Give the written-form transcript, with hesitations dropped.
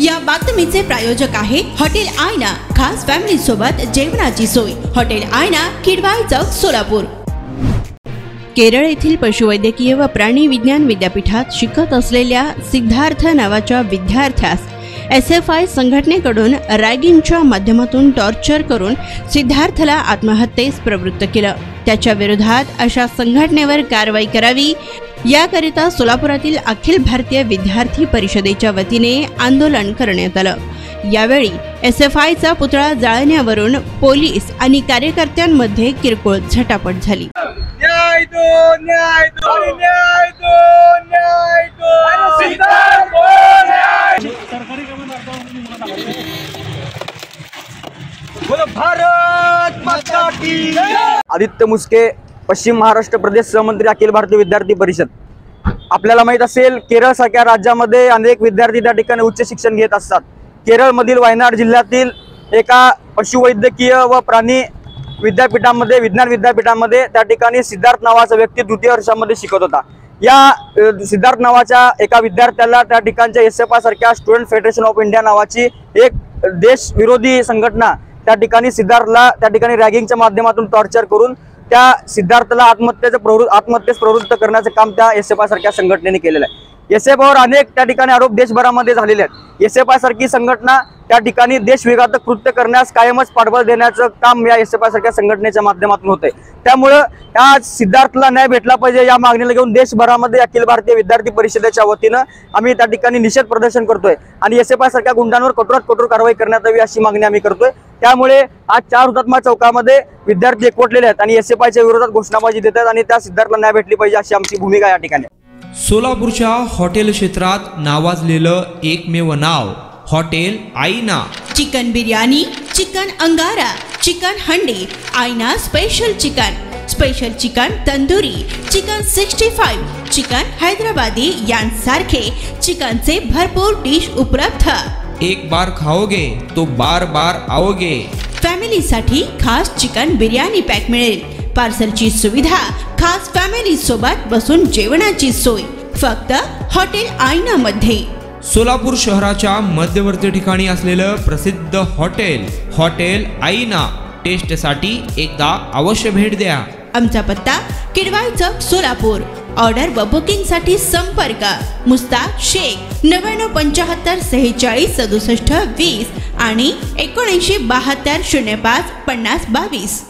या बातमीचे प्रायोजक आहे हॉटेल आयना, खास फॅमिली सोबत जेवणाची सोय। हॉटेल आयना, किडवाई चौक, सोलापूर। केरळ येथील पशुवैद्यकीय व प्राणी विज्ञान विद्यापीठात शिकत असलेल्या सिद्धार्थ नावाच्या विद्यार्थ्यास SFI संघटनेकडून रॅगिंगच्या माध्यमातून टॉर्चर करून सिद्धार्थला आत्महत्येस प्रवृत्त केलं। त्याच्या विरोधात अशा संघटनेवर कारवाई करावी याकरिता सोलापुरातील अखिल भारतीय विद्यार्थी परिषदेच्या वतीने आंदोलन करण्यात आलं। यावेळी SFIचा पुतळा जाळण्यावरून पोलीस आणि कार्यकर्त्यांमध्ये किरकोळ झटापट झाली। न्याय दो, न्याय दो, न्याय दो, न्याय दो, सिद्धार्थ न्याय। बोलो भारत माता की जय। आदित्य मुस्के, पश्चिम महाराष्ट्र प्रदेश सहमंत्री, अखिल भारतीय विद्यार्थी परिषद। आपल्याला माहित असेल, केरळ सारख्या राज्यामध्ये अनेक विद्यार्थी त्या ठिकाणी उच्च शिक्षण घेत असतात। केरळमधील वायनाड जिल्ह्यातील एका पशुवैद्यकीय व प्राणी विद्यापीठामध्ये, विज्ञान विद्यापीठामध्ये त्या ठिकाणी सिद्धार्थ नावाचा व्यक्ती द्वितीय वर्षामध्ये शिकत होता। या सिद्धार्थ नावाच्या एका विद्यार्थ्याला त्या ठिकाणच्या SFI सारख्या स्टुडंट फेडरेशन ऑफ इंडिया नावाची एक देश विरोधी संघटना त्या ठिकाणी सिद्धार्थला त्या ठिकाणी रॅगिंगच्या माध्यमातून टॉर्चर करून त्या सिद्धार्थला आत्महत्येस प्रवृत्त करण्याचं काम त्या SFI सारख्या संघटनेने केलेलं आहे। SFIवर अनेक त्या ठिकाणी आरोप देशभरामध्ये झालेले आहेत। SFI सारखी संघटना त्या ठिकाणी देशविघातक कृत्य करण्यास कायमच पाठबळ देण्याचं काम या SFI सारख्या संघटनेच्या माध्यमातून होतंय। त्यामुळे या सिद्धार्थला न्याय भेटला पाहिजे या मागणीला घेऊन देशभरामध्ये अखिल भारतीय विद्यार्थी परिषदेच्या वतीनं आम्ही त्या ठिकाणी निषेध प्रदर्शन करतोय आणि SFI सारख्या गुंडांवर कठोरात कठोर कारवाई करण्यात यावी अशी मागणी आम्ही करतोय। त्यामुळे आज 4 हुतात्मा चौकामध्ये विद्यार्थी एकवटलेले आहेत आणि SFIच्या विरोधात घोषणाबाजी देत आहेत आणि त्या सिद्धार्थला न्याय भेटली पाहिजे अशी आमची भूमिका या ठिकाणी। सोलापूरच्या हॉटेल क्षेत्रात नावाजलेलं एकमेव नाव हॉटेल आईना। चिकन बिर्याणी, चिकन अंगारा, चिकन हंडी, आईना special chicken tandoori, chicken 65, chicken Hyderabadi यांसारखे चिकनचे भरपूर डिश उपलब्ध। एक बार खाओगे तो बार बार आओगे। फॅमिलीसाठी खास चिकन बिर्याणी पॅक मिळेल। पार्सलची सुविधा, खास फॅमिली सोबत बसून जेवणाची सोय फक्त हॉटेल आईना मध्ये। सोलापूर शहराच्या मध्यवर्ती ठिकाणी असलेलं प्रसिद्ध हॉटेल आईना टेस्टसाठी एकदा अवश्य भेट द्या। आमचा पत्ता किडवाई चौक, सोलापूर। ऑर्डर व बुकिंग साठी संपर्क मुस्ताक शेख 9975 46 67 20 आणि 7972 05 50 22।